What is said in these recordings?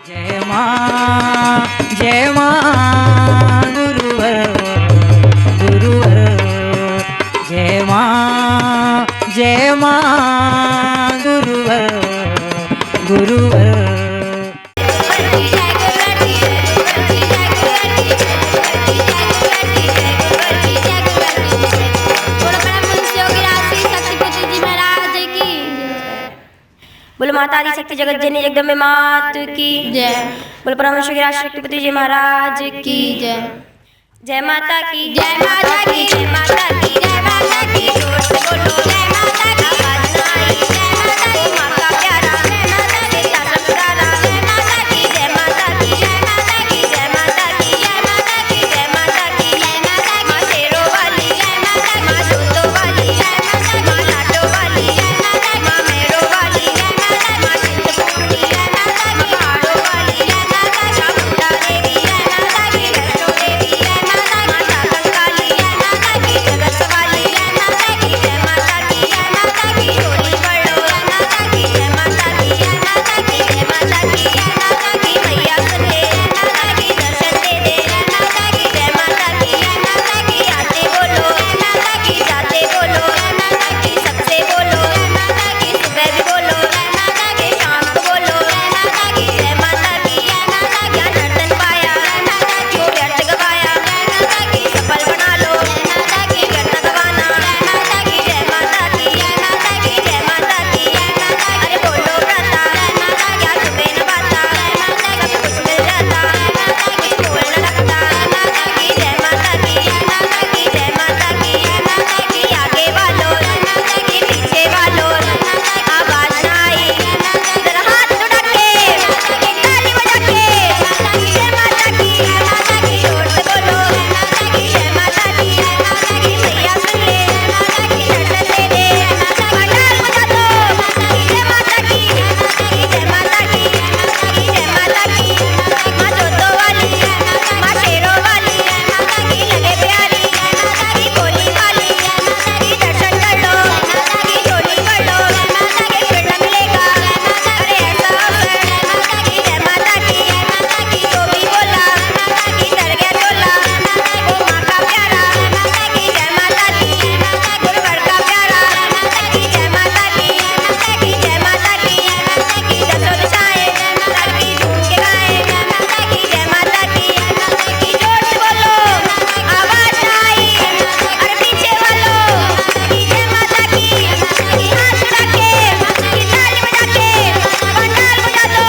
जय मां गुरुवर गुरुवर जय मां गुरुवर गुरुवर बोलो माता आदि शक्ति जगत जननी जगदम्बे मात की जय। बोलो परमेश्वर की राष्ट्रपति जी महाराज की जय। जय माता की जय माता की जय माता की जय माता की जोर से बोलो जय माता की आवाज ना आई जय माता की माँ का प्यारा जय माता की दाता पुकारा जय माता की जय माता की जय माता की जय माता की जय माता की जय माता की जय माता माँ शेरों वाली जय माता माँ जोतों वाली जय माता माँ लाटों वाली जय माता माँ मेरों वाली जय माता माँ चिंतपूर्णी जय माता माँ पहाड़ों वाली जय माता माँ मुंडा देवी जय माता की वैष्णो देवी जय माता माँ शाकंकाली जय माता की जगत वाली जय माता की जय माता की जय माता की झोली पढ़ो जय माता की जय माता की जय माता की जय माता की जय माता की मैया सुने जय माता की दर्शन दे दे जय माता की जय माता की जय माता की आते बोलो जय माता की जाते बोलो जय माता की सबसे बोलो जय माता की सुबह भी बोलो जय माता की शाम को बोलो जय माता की जय माता की जय माता क्या नर्तन पाया जय माता की व्यर्थ गवाया जय माता की सफल बना लो जय माता की व्यर्थ गवाना जय माता की जय माता की जय माता की जय माता की जय माता अरे बोलो व्रता जय माता क्या तुम्हें न बाता जय माता सब कुछ मिल जाता जय माता की बोल न लगता जय माता की जय माता की जय माता की जय माता की जय माता की आगे वालों जय माता की पीछे वालों जय माता आवाज ना आई जय माता जरा हाथ उठा के ताली बजा के जय माता की जय माता की जोर से बोलो जय माता की जय माता की जय माता की मैया सुन ले जय माता की दर्शन दे दे जय माता की ढाल बजा दो जय माता की जय माता की जय माता की माँ जोतों वाली माँ शेरों वाली माता की लगे प्यारी माता की बोली वाली माता की दर्शन कर लो माता की झोली पढ़ लो माता के फिर न मिलेगा अरे ऐसा अवसर माता की जय माता की जो भी बोला माता की डर गया टोला वो माँ का प्यारा माता की जय माता की गुरुवर का प्यारा माता की जय माता की जय माता की दसों दिशाएं माता की झूम के गाएं माता की जय माता की जोर से बोलो आवाज ना आई अरे पीछे वालों जय माता की हाथ उठा के ताली बजा के पंडाल बजा दो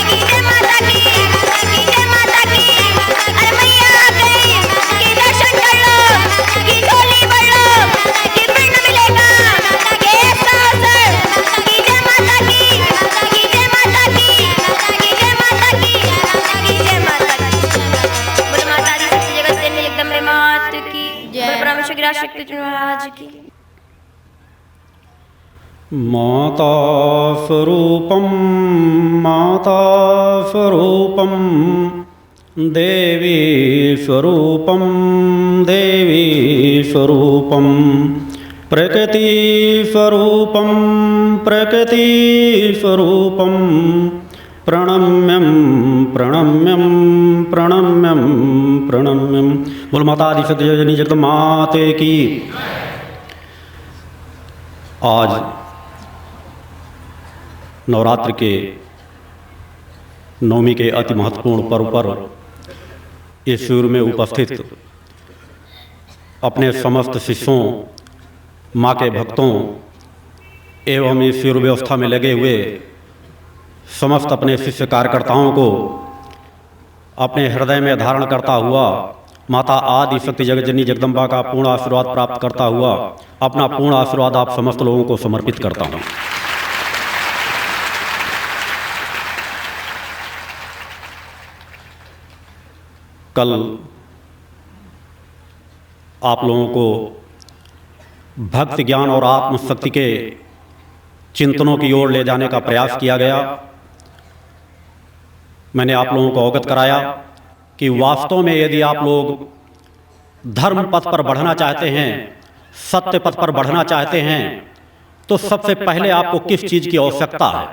जय माता की जय माता की अरे मैया आ गई कि दर्शन कर लो कि झोली भर लो कि फिर न मिलेगा कि ऐसा अवसर कि जय माता की जय माता की जय माता की जय माता की बोलो माता दी शक्ति जगत जननी जगदम्बे मात की जय। बोलो परमेश्वर की राष्ट्रपति महाराज की माता स्वरूपं देवी स्वरूपं प्रकृति स्वरूपं प्रणम्यं बोल माता आदि शक्ति जननी जगदम्बे माते की। आज नवरात्र के नवमी के अति महत्वपूर्ण पर्व पर इस शिविर में उपस्थित अपने समस्त शिष्यों माँ के भक्तों एवं इस शिविर व्यवस्था में लगे हुए समस्त अपने शिष्य कार्यकर्ताओं को अपने हृदय में धारण करता हुआ माता आदि शक्ति जगत जननी जगदम्बा का पूर्ण आशीर्वाद प्राप्त करता हुआ अपना पूर्ण आशीर्वाद आप समस्त लोगों को समर्पित करता हूँ। कल आप लोगों को भक्ति ज्ञान और आत्मशक्ति के चिंतनों की ओर ले जाने का प्रयास किया गया। मैंने आप लोगों को अवगत कराया कि वास्तव में यदि आप लोग धर्म पथ पर बढ़ना चाहते हैं, सत्य पथ पर बढ़ना चाहते हैं, तो सबसे पहले आपको किस चीज़ की आवश्यकता है?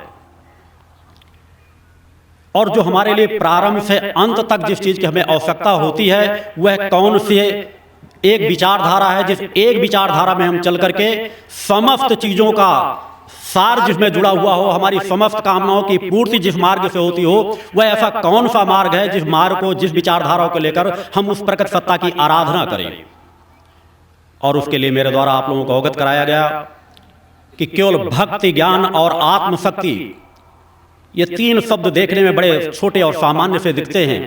और जो हमारे लिए प्रारंभ से अंत तक जिस चीज़ की हमें आवश्यकता होती है वह कौन सी एक विचारधारा है, जिस एक विचारधारा में हम चल करके समस्त चीज़ों का सार जिसमें जुड़ा हुआ हो, हमारी समस्त कामनाओं की पूर्ति जिस मार्ग से होती हो, वह ऐसा कौन सा मार्ग है जिस मार्ग को, जिस विचारधारा को लेकर हम उस प्रकट सत्ता की आराधना करें। और उसके लिए मेरे द्वारा आप लोगों को अवगत कराया गया कि केवल भक्ति, ज्ञान और आत्मशक्ति, ये तीन शब्द देखने में बड़े छोटे और सामान्य से दिखते हैं,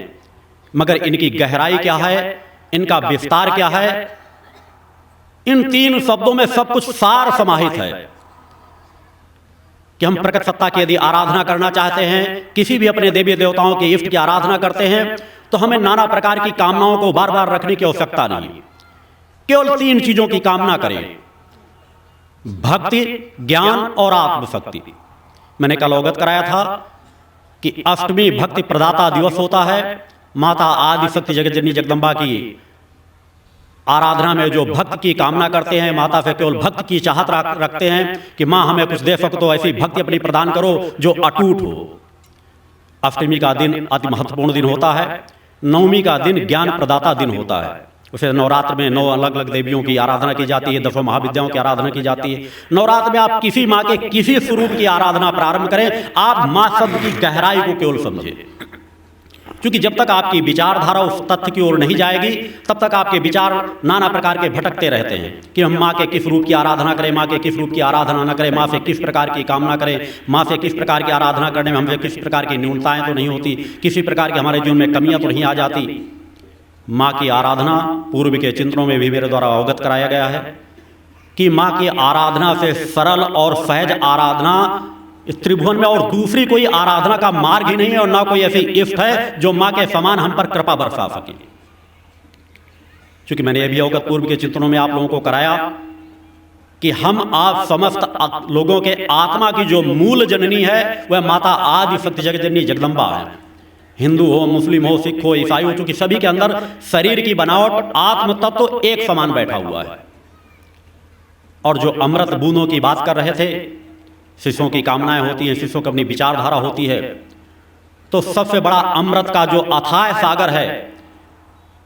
मगर इनकी गहराई क्या है, इनका विस्तार क्या है, इन तीन शब्दों में सब कुछ सार समाहित है। कि हम प्रकट सत्ता की यदि आराधना करना चाहते हैं, किसी भी अपने देवी देवताओं के इष्ट की आराधना करते हैं, तो हमें नाना प्रकार की कामनाओं को बार बार रखने की आवश्यकता नहीं, केवल तीन चीजों की कामना करें, भक्ति, ज्ञान और आत्मशक्ति। मैंने कल अवगत कराया था कि अष्टमी भक्ति प्रदाता दिवस होता है। माता आदि शक्ति जगत जननी जगदम्बा की आराधना में जो भक्त की कामना करते हैं, माता से केवल भक्त की चाहत रखते हैं कि माँ हमें कुछ दे सको, तो ऐसी भक्ति अपनी प्रदान करो जो अटूट हो। अष्टमी का दिन अति महत्वपूर्ण दिन होता है। नवमी का दिन ज्ञान प्रदाता दिन होता है। उसे नवरात्र में 9 अलग अलग देवियों की आराधना की जाती है, 10 महाविद्याओं की आराधना की जाती है। नवरात्र में आप किसी माँ के किसी स्वरूप की आराधना प्रारंभ करें, आप माँ शब्द की गहराई को केवल समझें, क्योंकि जब तक आपकी विचारधारा उस तथ्य की ओर नहीं जाएगी, तब तक आपके विचार नाना प्रकार के भटकते रहते हैं कि हम माँ के किस रूप की आराधना करें, माँ के किस रूप की आराधना न करें, माँ से किस प्रकार की कामना करें, माँ से किस प्रकार की आराधना करने में हमसे किस प्रकार की न्यूनताएं तो नहीं होती, किसी प्रकार की हमारे जीवन में कमियां तो नहीं आ जाती। माँ की आराधना पूर्व के चिंतनों में भी मेरे द्वारा अवगत कराया गया है कि माँ की आराधना से सरल और सहज आराधना इस त्रिभुवन में और दूसरी कोई आराधना का मार्ग ही नहीं है, और ना कोई ऐसी इष्ट है जो माँ के समान हम पर कृपा बरसा सके। क्योंकि मैंने यह भी अवगत पूर्व के चिंतनों में आप लोगों को कराया कि हम आप समस्त लोगों के आत्मा की जो मूल जननी है वह माता आदि शक्ति जगत जननी जगदम्बा है। हिंदू हो, मुस्लिम हो, सिख हो, ईसाई हो, चूंकि सभी के अंदर शरीर की बनावट आत्म तत्व एक समान बैठा हुआ है। और जो अमृत बूंदों की बात कर रहे थे, शिष्यों की कामनाएं होती हैं, शिष्यों की अपनी विचारधारा होती है, तो सबसे बड़ा अमृत का जो अथाह सागर है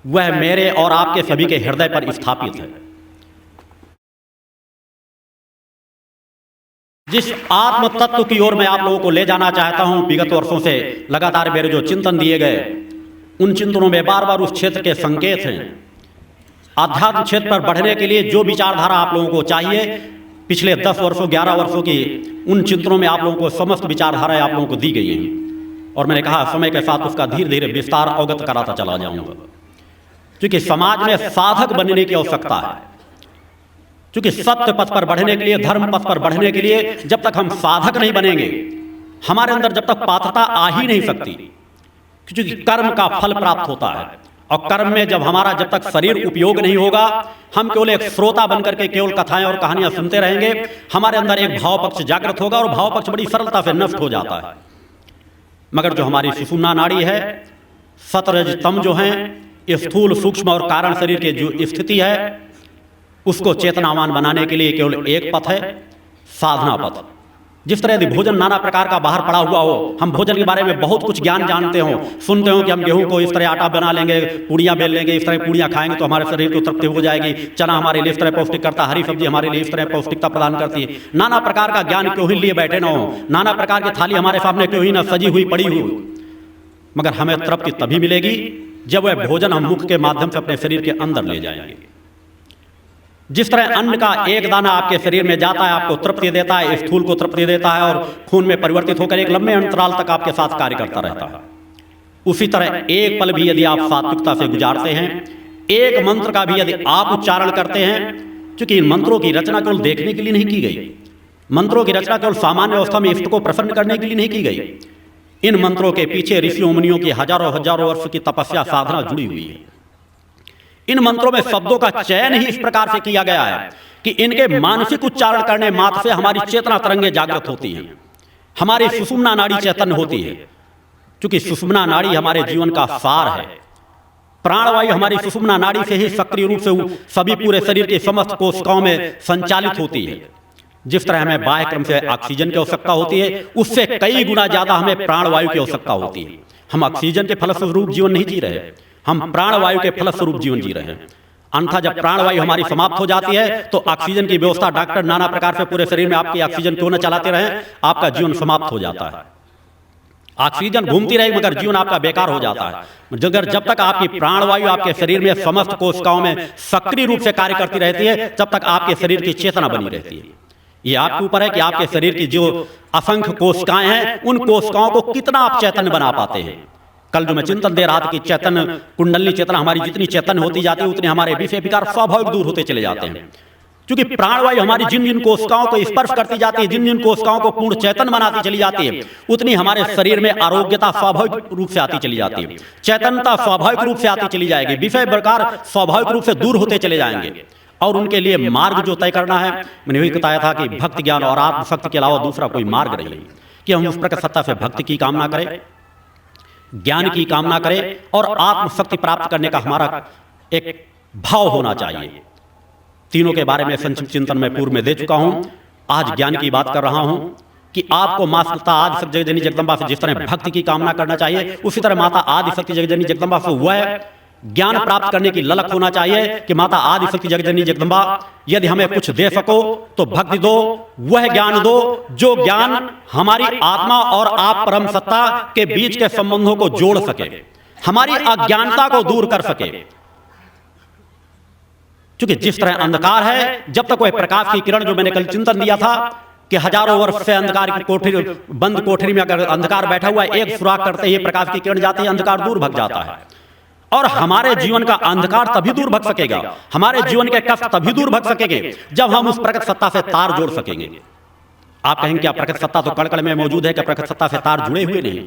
वह मेरे और आपके सभी के हृदय पर स्थापित है। जिस आत्म तत्व की ओर मैं आप लोगों को ले जाना चाहता हूं, विगत वर्षों से लगातार मेरे जो चिंतन दिए गए, उन चिंतनों में बार बार उस क्षेत्र के संकेत हैं। आध्यात्म क्षेत्र पर बढ़ने के लिए जो विचारधारा आप लोगों को चाहिए, पिछले 10 वर्षों 11 वर्षों की उन चिंतनों में आप लोगों को समस्त विचारधाराएं आप लोगों को दी गई हैं। और मैंने कहा समय के साथ उसका धीरे धीरे विस्तार अवगत कराता चला जाऊंगा, क्योंकि समाज में साधक बनने की आवश्यकता है। क्योंकि सत्य पथ पर बढ़ने के लिए, धर्म पथ पर बढ़ने के लिए जब तक हम साधक नहीं बनेंगे, हमारे अंदर जब तक पात्रता आ ही नहीं सकती, क्योंकि कर्म का फल प्राप्त होता है। और कर्म में जब तक शरीर उपयोग नहीं होगा, हम केवल एक श्रोता बनकर के केवल कथाएं और कहानियां सुनते रहेंगे, हमारे अंदर एक भाव पक्ष जागृत होगा और भाव पक्ष बड़ी सरलता से नष्ट हो जाता है। मगर जो हमारी सुषुम्ना नाड़ी है, सतरज तम जो हैं, स्थूल सूक्ष्म और कारण शरीर की जो स्थिति है, उसको चेतनावान बनाने के लिए केवल एक पथ है, साधना पथ। जिस तरह यदि भोजन नाना प्रकार का बाहर पड़ा हुआ हो, हम भोजन के बारे में बहुत कुछ ज्ञान जानते हो, सुनते हो कि हम गेहूं को इस तरह आटा बना लेंगे, पूड़ियाँ बेल लेंगे, इस तरह पूड़ियाँ खाएंगे तो हमारे शरीर को तृप्ति हो जाएगी, चना हमारे लिए इस तरह पौष्टिक करता, हरी सब्जी हमारे लिए इस तरह पौष्टिकता प्रदान करती है। नाना प्रकार का ज्ञान क्यों ही लिए बैठे ना हो, नाना प्रकार की थाली हमारे सामने क्यों ही ना सजी हुई पड़ी हुई, मगर हमें तृप्ति तभी मिलेगी जब वह भोजन हम मुख के माध्यम से अपने शरीर के अंदर ले जाएंगे। जिस तरह अन्न का एक दाना आपके शरीर में जाता है, आपको तृप्ति देता है, स्थूल को तृप्ति देता है और खून में परिवर्तित होकर एक लंबे अंतराल तक आपके साथ कार्य करता रहता है, उसी तरह एक पल भी यदि आप सात्विकता से गुजारते हैं, एक मंत्र का भी यदि आप उच्चारण करते हैं, क्योंकि इन मंत्रों की रचना केवल देखने के लिए नहीं की गई, मंत्रों की रचना केवल सामान्य अवस्था में इष्ट को प्रसन्न करने के लिए नहीं की गई। इन मंत्रों के पीछे ऋषियों मुनियों की हजारों हजारों वर्ष की तपस्या साधना जुड़ी हुई है। इन मंत्रों में शब्दों का चयन ही इस प्रकार से किया गया है कि इनके मानसिक उच्चारण करने मात्र से हमारी चेतना तरंगें जागृत होती हैं, हमारी सुषुम्ना नाड़ी चैतन्य होती है। क्योंकि सुषुम्ना नाड़ी हमारे जीवन का सार है। प्राणवायु हमारी सुषुम्ना नाड़ी से ही सक्रिय रूप से सभी पूरे शरीर के समस्त कोशिकाओं में संचालित होती है। जिस तरह हमें बाह्य क्रम से ऑक्सीजन की आवश्यकता होती है, उससे कई गुना ज्यादा हमें प्राणवायु की आवश्यकता होती है। हम ऑक्सीजन के फलस्वरूप जीवन नहीं जी रहे, हम प्राणवायु के फलस्वरूप जीवन जी रहे हैं। अन्यथा जब प्राणवायु हमारी समाप्त हो जाती है तो ऑक्सीजन की व्यवस्था डॉक्टर नाना प्रकार से पूरे शरीर में आपकी ऑक्सीजन क्यों न चलाते रहे, आपका जीवन समाप्त हो जाता है। ऑक्सीजन घूमती रहेगी मगर जीवन आपका बेकार हो जाता है। जब तक आपकी प्राणवायु आपके शरीर में समस्त कोशिकाओं में सक्रिय रूप से कार्य करती रहती है, तब तक आपके शरीर की चेतना बनी रहती है। ये आपके ऊपर है कि आपके शरीर की जो असंख्य कोशिकाएं हैं, उन कोशिकाओं को कितना आप चैतन्य बना पाते हैं। कल जो मैं चिंतन दे रहा था कि चैतन्य कुंडली चेतना हमारी जितनी चैतन्य होती जाती है, उतने हमारे विषय विकार स्वाभाविक दूर होते चले जाते हैं। क्योंकि प्राणवायु हमारी जिन जिन कोशिकाओं को स्पर्श करती जाती है, जिन जिन कोशिकाओं को पूर्ण चैतन्य बनाती चली जाती है, उतनी हमारे शरीर में आरोग्यता स्वाभाविक रूप से आती चली जाती है, चैतन्यता स्वाभाविक रूप से आती चली जाएगी, विषय विकार स्वाभाविक रूप से दूर होते चले जाएंगे। और उनके लिए मार्ग जो तय करना है, मैंने वही बताया था कि भक्ति ज्ञान और आत्मशक्ति के अलावा दूसरा कोई मार्ग नहीं है कि हम उस प्रकट सत्ता से भक्ति की कामना करें, ज्ञान की कामना करें और आत्मशक्ति प्राप्त करने का हमारा एक भाव होना चाहिए। तीनों के बारे में संक्षिप्त चिंतन में पूर्व में दे चुका हूं। आज ज्ञान की बात कर रहा हूं कि आपको माँ शक्ति आदि शक्ति जगज्जननी जगदम्बा से जिस तरह भक्ति की कामना करना चाहिए, उसी तरह माता आदि शक्ति जगज्जननी जगदम्बा से वह ज्ञान प्राप्त करने की ललक होना चाहिए कि माता आदि शक्ति जगज्जननी जगदम्बा यदि हमें कुछ दे सको तो भक्ति दो, वह ज्ञान दो जो ज्ञान हमारी आत्मा और आप परम सत्ता के बीच के संबंधों को जोड़ सके, हमारी अज्ञानता को दूर कर सके। क्योंकि जिस तरह अंधकार है, जब तक वह प्रकाश की किरण, जो मैंने कल चिंतन दिया था कि हजारों वर्ष से अंधकार की कोठरी, बंद कोठरी में अगर अंधकार बैठा हुआ है, एक सुराख करते ही प्रकाश की किरण जाती है, अंधकार दूर भग जाता है। और हमारे जीवन का अंधकार तभी दूर भग सकेगा, हमारे जीवन के कष्ट तभी दूर भग सकेंगे जब हम उस प्रकट सत्ता से तार जोड़ सकेंगे। आप कहेंगे क्या प्रकट सत्ता तो कण-कण में मौजूद है, क्या प्रकट सत्ता से तार जुड़े हुए नहीं?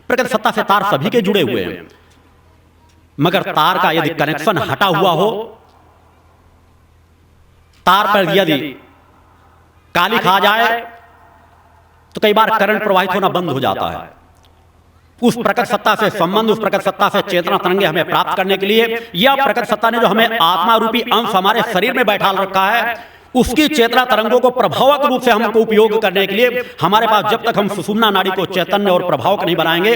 प्रकट सत्ता से तार सभी के जुड़े हुए हैं, मगर तार का यदि कनेक्शन हटा हुआ हो, तार पर यदि काली खा जाए तो कई बार करंट प्रवाहित होना बंद हो जाता है। उस प्रकट सत्ता से संबंध, उस प्रकट सत्ता से चेतना तरंगे हमें प्राप्त करने के लिए, या प्रकट सत्ता ने जो हमें आत्मा रूपी अंश हमारे शरीर में बैठा रखा है, उसकी चेतना तरंगों को प्रभावक रूप से हमको उपयोग करने के लिए हमारे पास, जब तक हम सुषुम्ना नाड़ी को चैतन्य और प्रभावक नहीं बनाएंगे,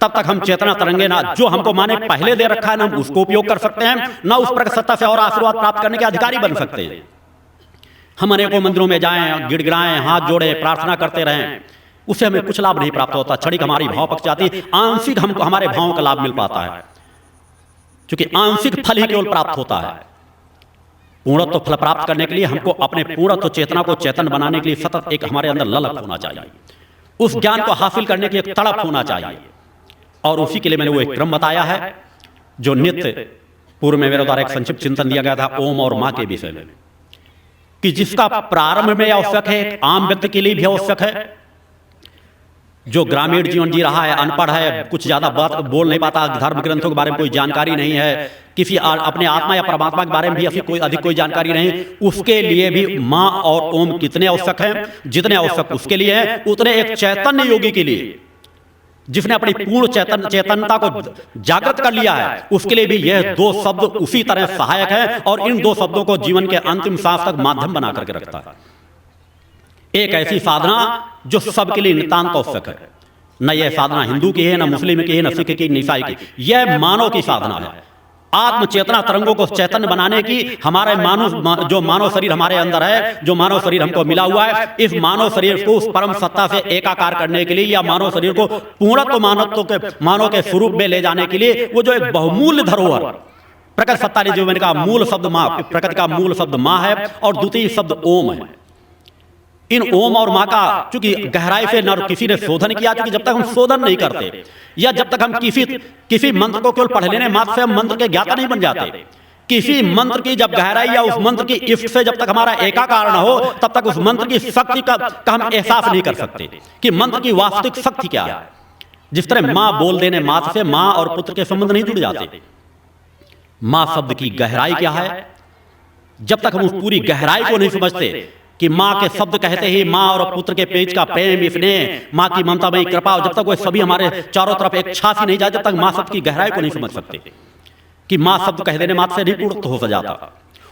तब तक हम चेतना तरंगे ना जो हमको माने पहले दे रखा है ना हम उसको उपयोग कर सकते हैं, ना उस प्रकट सत्ता से और आशीर्वाद प्राप्त करने के अधिकारी बन सकते हैं। हम अनेकों मंदिरों में जाएं, गिड़गिड़ाएं, हाथ जोड़े, प्रार्थना करते रहें, उससे हमें कुछ लाभ नहीं प्राप्त होता। क्षणिक हमारी भाव पक्ष जाती है, आंशिक हमको हमारे भावों का लाभ मिल पाता है, क्योंकि आंशिक फल ही केवल प्राप्त होता है। पूर्णत्व फल प्राप्त करने के लिए हमको अपने पूर्णत्व चेतना को चेतन बनाने के लिए सतत एक हमारे अंदर ललक होना चाहिए, उस ज्ञान को हासिल करने की एक तड़प होना चाहिए। और उसी के लिए मैंने वो एक क्रम बताया है जो नित्य पूर्व में मेरे द्वारा एक संक्षिप्त चिंतन दिया गया था ओम और मां के विषय में, कि जिसका प्रारंभ में आवश्यक है, आम व्यक्ति के लिए भी आवश्यक है, जो ग्रामीण जीवन जी रहा है, अनपढ़ है, कुछ ज्यादा बात बोल नहीं पाता, धर्म ग्रंथों के बारे में कोई जानकारी नहीं है, किसी अपने आत्मा या परमात्मा के बारे में भी अधिक कोई जानकारी नहीं, उसके लिए भी मां और ओम कितने आवश्यक हैं, जितने आवश्यक उसके लिए है, उतने एक चैतन्य योगी के लिए, जिसने अपनी पूर्ण चेतनता को जागृत कर लिया है, उसके लिए भी यह दो शब्द उसी तरह सहायक है। और इन दो शब्दों को जीवन के अंतिम सांस तक माध्यम बना करके रखता है। एक ऐसी साधना जो सबके लिए नितांत आवश्यक है, न यह साधना हिंदू की है, न मुस्लिम की है, न सिख की, न ईसाई की, यह मानव की साधना है। आत्म चेतना तरंगों को चैतन्य बनाने की, हमारे मानव जो मानव शरीर हमारे अंदर है, जो मानव शरीर हमको मिला हुआ है, इस मानव शरीर को उस परम सत्ता से एकाकार करने के लिए, या मानव शरीर को पूर्णत्व मानव के स्वरूप में ले जाने के लिए, वो जो एक बहुमूल्य धरोहर प्रकट सत्ता ने, जो मैंने कहा मूल शब्द मां, प्रकट का मूल शब्द मां है और द्वितीय शब्द ओम है। इन ओम और मां का चूंकि गहराई से न किसी ने शोधन किया, क्योंकि जब तक हम शोधन नहीं करते, या जब तक हम किसी मंत्र को केवल पढ़ लेने मात्र से हम मंत्र के ज्ञाता नहीं बन जाते, किसी मंत्र की जब गहराई या उस मंत्र की इष्ट से जब तक हमारा एकाकार न हो, तब तक उस मंत्र की शक्ति का हम एहसास नहीं कर सकते कि मंत्र की वास्तविक शक्ति क्या है। जिस तरह मां बोल देने मात्र से मां और पुत्र के संबंध नहीं जुड़ जाते, मां शब्द की गहराई क्या है, जब तक हम उस पूरी गहराई को नहीं समझते कि माँ के शब्द कहते ही माँ और पुत्र के पेज का प्रेम, स्नेह, माँ की ममतामयी कृपा, जब तक वो सभी हमारे चारों तरफ एक छाती नहीं जाए, जब तक माँ शब्द की गहराई को नहीं समझ सकते कि माँ शब्द कह देने मात्र से नहीं पूर्ण हो जाता।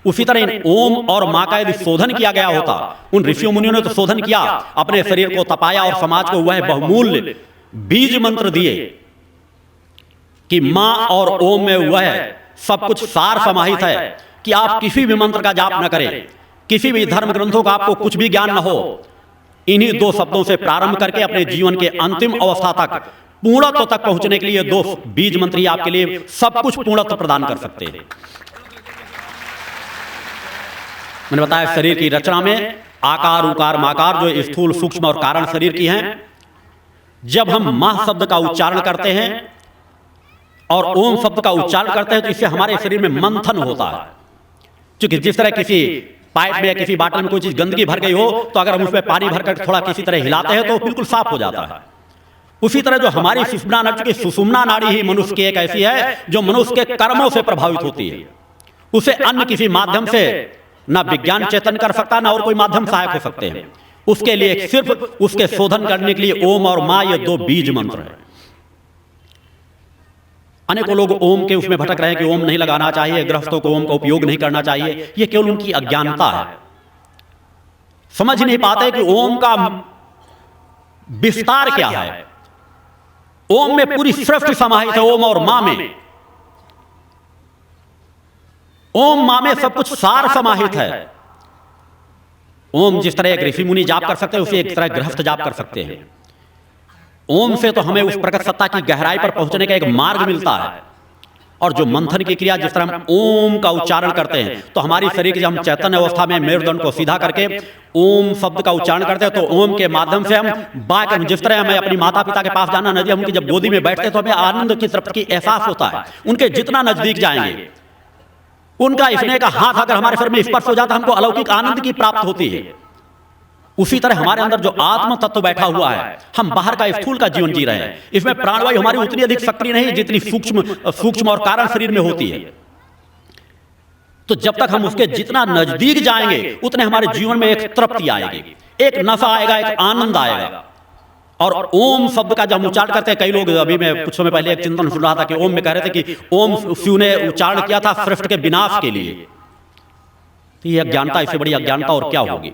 उसी तरह इन ओम और मां का यदि शोधन किया गया होता, उन ऋषियों मुनियों ने तो शोधन किया, अपने शरीर को तपाया और समाज को वह बहुमूल्य बीज मंत्र दिए कि मां और ओम में वह सब कुछ सार समाहित है कि आप किसी भी मंत्र का जाप न करें, किसी भी धर्म ग्रंथों का आपको कुछ भी ज्ञान न हो, इन्हीं दो शब्दों से प्रारंभ करके अपने जीवन के अंतिम अवस्था तक, पूर्णत्व तक पहुंचने के लिए दो बीज मंत्र ही आपके लिए सब कुछ पूर्णत्व प्रदान कर सकते हैं। मैंने बताया शरीर की रचना में आकार, उकार, माकार जो स्थूल, सूक्ष्म और कारण शरीर की हैं, जब हम मां शब्द का उच्चारण करते हैं और ओम शब्द का उच्चारण करते हैं तो इससे हमारे शरीर में मंथन होता है। क्योंकि जिस तरह किसी पाइप में या किसी बाटल में कोई चीज गंदगी भर गई हो तो अगर हम उसमें पानी भरकर थोड़ा किसी तरह हिलाते हैं तो बिल्कुल साफ हो जाता है। उसी तरह जो हमारी सुषुम्ना नाड़ी की सुषुम्ना नाड़ी ही मनुष्य की एक ऐसी है जो मनुष्य के कर्मों से प्रभावित होती है। उसे अन्य किसी माध्यम से ना विज्ञान चेतन कर सकता, ना और कोई माध्यम सहायक हो सकते हैं। उसके लिए सिर्फ उसके शोधन करने के लिए ओम और मां ये दो बीज मंत्र है। अनेकों लोग ओम के उसमें भटक रहे हैं कि ओम नहीं लगाना चाहिए, गृहस्थों को ओम का उपयोग नहीं करना चाहिए। यह केवल उनकी अज्ञानता है, समझ नहीं पाते कि ओम का विस्तार क्या है। ओम में पूरी सृष्टि समाहित है, ओम और मां में। ओम मां में सब कुछ सार समाहित है। ओम जिस तरह एक ऋषि मुनि जाप कर सकते हैं, उसे एक तरह गृहस्थ जाप कर सकते हैं। ओम से तो हमें उस प्रकट सत्ता की गहराई पर पहुंचने का एक मार्ग मिलता है। और जो मंथन की क्रिया, जिस तरह हम ओम का उच्चारण करते हैं तो हमारी शरीर की, जब हम चैतन्य अवस्था में मेरुदंड को सीधा करके ओम शब्द का उच्चारण करते हैं तो ओम के माध्यम से हम बाक, जिस तरह हमें अपनी माता पिता के पास जाना नजदीक, उनकी जब गोदी में बैठते हैं तो हमें आनंद की तृप्ति की एहसास होता है। उनके जितना नजदीक जाएंगे, उनका स्नेह का हाथ अगर हमारे शरीर में स्पर्श हो जाता है, हमको अलौकिक आनंद की प्राप्त होती है। उसी तरह हमारे अंदर जो आत्म तत्व बैठा हुआ है, हम बाहर का स्थूल का जीवन जी रहे हैं, इसमें प्राणवायु हमारी उतनी अधिक सक्रिय नहीं जितनी सूक्ष्म और कारण शरीर में होती है। तो जब तक हम उसके जितना नजदीक जाएंगे उतने हमारे जीवन में एक तृप्ति आएगी, एक नशा आएगा, एक आनंद आएगा। और ओम शब्द का जब उच्चारण करते हैं, कई लोग, अभी मैं कुछ समय पहले एक चिंतन सुन रहा था कि ओम में कह रहे थे कि ओम शिव ने उच्चारण किया था सृष्टि के विनाश के लिए। तो यह अज्ञानता, इससे बड़ी अज्ञानता और क्या होगी।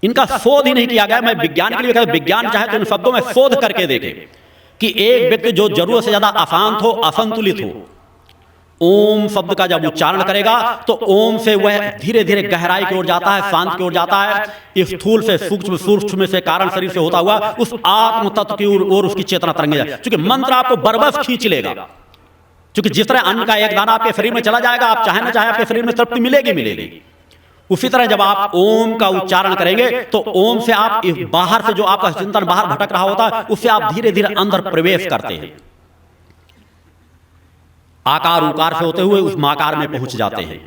इनका शोध ही नहीं किया गया। मैं विज्ञान के लिए कहता हूं, विज्ञान चाहे तो इन शब्दों में शोध करके देखे कि एक व्यक्ति जो जरूरत से ज्यादा अशांत हो, असंतुलित हो, ओम शब्द का जब उच्चारण करेगा तो ओम से वह धीरे धीरे गहराई की ओर जाता है, शांत की ओर जाता है। स्थूल से सूक्ष्म, सूक्ष्म से कारण शरीर से होता हुआ उस आत्म तत्व की ओर उसकी चेतना तरंगे जाए। क्योंकि मंत्र आपको बरबस खींच लेगा। क्योंकि जिस तरह अन्न का एक दाना आपके शरीर में चला जाएगा, आप चाहे ना चाहे आपके शरीर में तृप्ति मिलेगी मिलेगी। उसी तरह जब आप ओम का उच्चारण करेंगे तो ओम से आप बाहर से जो आपका चिंतन बाहर भटक रहा होता है, उससे आप धीरे धीरे अंदर प्रवेश करते हैं। आकार उकार से होते हुए उस माकार में पहुंच जाते हैं।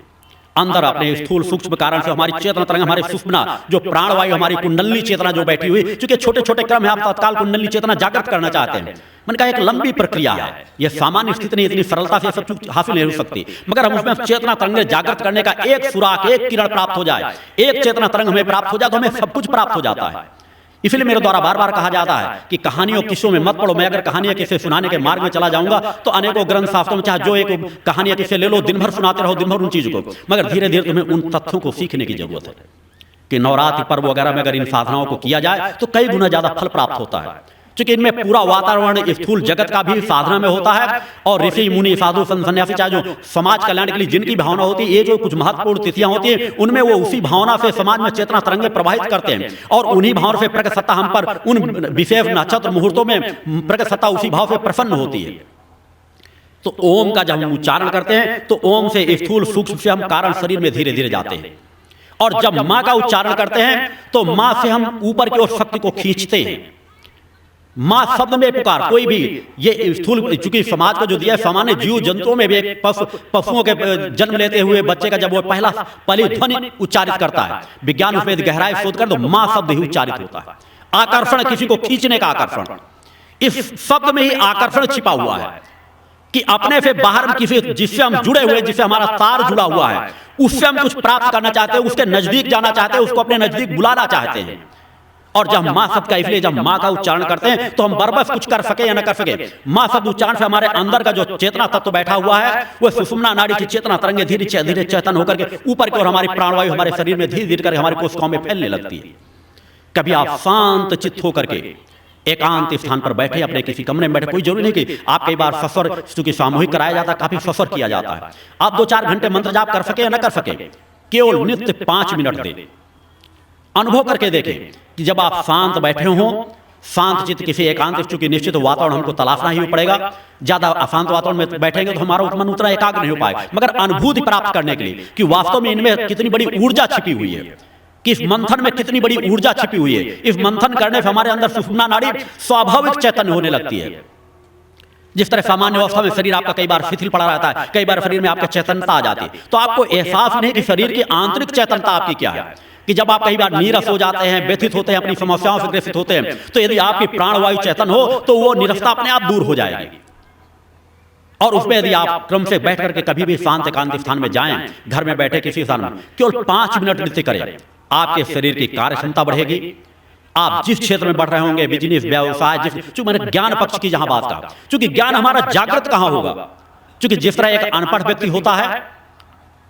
अंदर अपने स्थूल सूक्ष्म कारण से हमारी चेतना तरंग, हमारे सुषुम्ना जो प्राणवायु, हमारी कुंडली चेतना जो बैठी हुई, क्योंकि छोटे छोटे क्रम है, आप तत्काल कुंडली चेतना जागृत करना चाहते हैं। मैंने कहा एक लंबी प्रक्रिया है, यह सामान्य स्थिति नहीं, इतनी सरलता से सब कुछ हासिल नहीं हो सकती। मगर हम उसमें चेतना तरंग जागृत करने का एक सुराख, एक किरण प्राप्त हो जाए, एक चेतना तरंग हमें प्राप्त हो जाए तो हमें सब कुछ प्राप्त हो जाता है। इसलिए मेरे द्वारा बार बार कहा जाता है कि कहानियों किस्सों में मत पढ़ो। मैं अगर कहानियां किस्से सुनाने के मार्ग में चला जाऊंगा तो अनेकों ग्रंथ शास्त्रों में चाहे जो एक कहानियां किस्से ले लो, दिन भर सुनाते रहो, दिन भर उन चीजों को, मगर धीरे धीरे तुम्हें उन तथ्यों को सीखने की जरूरत है कि नवरात्रि पर्व वगैरह में अगर इन साधनाओं को किया जाए तो कई गुना ज्यादा फल प्राप्त होता है। क्योंकि इनमें पूरा वातावरण स्थूल जगत का भी साधना में होता है। और ऋषि मुनि, साधु संत सन्यासी, चाहे जो समाज कल्याण के लिए जिनकी भावना होती है, ये जो कुछ महत्वपूर्ण तिथियां होती हैं, उनमें वो उसी भावना से समाज में चेतना तरंगे प्रवाहित करते हैं। और उन्हीं भावना से प्रकट सत्ता हम पर उन विशेष नक्षत्र मुहूर्तों में प्रकट सत्ता उसी भाव से प्रसन्न होती है। तो ओम का जब हम उच्चारण करते हैं तो ओम से स्थूल सूक्ष्म से हम कारण शरीर में धीरे धीरे जाते हैं। और जब मां का उच्चारण करते हैं तो मां से हम ऊपर की ओर शक्ति को खींचते हैं। मां शब्द में पुकार, कोई भी ये स्थूल, चूंकि समाज को जो दिया है, सामान्य जीव जंतुओं में भी एक पशुओं के जन्म लेते हुए बच्चे का जब वो पहली ध्वनि उच्चारित करता है, विज्ञान उसमें गहराई शोध कर तो मां शब्द ही उच्चारित होता है। आकर्षण, किसी को खींचने का आकर्षण, इस शब्द में ही आकर्षण छिपा हुआ है कि अपने से बाहर किसी जिससे हम जुड़े हुए, जिससे हमारा तार जुड़ा हुआ है, उससे हम कुछ प्राप्त करना चाहते हैं, उसके नजदीक जाना चाहते हैं, उसको अपने नजदीक बुलाना चाहते हैं। और जब माँ शब्द का, इसलिए जब माँ का उच्चारण करते हैं तो हम बरबस कुछ कर सके या न कर सके, माँ शब्द उच्चारण से हमारे अंदर का जो चेतना तत्व बैठा हुआ है वो सुषुम्ना नाड़ी की चेतना तरंगे धीरे धीरे चेतन होकर के ऊपर की ओर हमारी प्राणवायु हमारे शरीर में धीरे धीरे करके हमारी कोशिकाओं में फैलने लगती है। कभी आप शांत चित्त होकर के एकांत स्थान पर बैठे, अपने किसी कमरे में बैठे, कोई जरूरी नहीं कि आप कई बार सफर, चूंकि सामूहिक कराया जाता है, काफी सफर किया जाता है, आप 2-4 घंटे मंत्र जाप कर सके या न कर सके, केवल नित्य 5 मिनट दें, अनुभव करके देखें कि जब आप शांत बैठे हों, शांत चित्त किसी एकांत, चूंकि निश्चित वातावरण हमको तलाशना ही पड़ेगा, ज्यादा अशांत वातावरण में बैठेंगे तो हमारा मन उतना एकाग्र नहीं हो पाएगा, मगर अनुभूति प्राप्त करने के लिए कि वास्तव में इनमें कितनी बड़ी ऊर्जा छिपी हुई है, कि इस मंथन में कितनी बड़ी ऊर्जा छिपी हुई है, इस मंथन करने से हमारे अंदर सुषुम्ना नाड़ी स्वाभाविक चैतन्य होने लगती है। जिस तरह सामान्य अवस्था में शरीर आपका कई बार शिथिल पड़ा रहता है, कई बार शरीर में आपका चैतन्यता आ जाती है, तो आपको एहसास नहीं कि शरीर की आंतरिक चैतन्यता आपकी क्या है, कि जब आप कई बार नीरस हो जाते हैं, व्यथित होते हैं, अपनी समस्याओं से ग्रसित होते हैं, तो यदि आपकी प्राणवायु चेतन हो तो वो निरसता अपने आप दूर हो जाएगी। और उसमें यदि आप क्रम से बैठ करके कभी भी शांत एकांत स्थान में जाएं, घर में बैठे किसी स्थान में केवल 5 मिनट नृत्य करें, आपके शरीर की कार्य क्षमता बढ़ेगी। आप जिस क्षेत्र में बढ़ रहे होंगे, बिजनेस, व्यवसाय, चूंकि मैंने ज्ञान पक्ष की जहां बात कहा, चूंकि ज्ञान हमारा जागृत कहां होगा, चूंकि जिस तरह एक अनपढ़ व्यक्ति होता है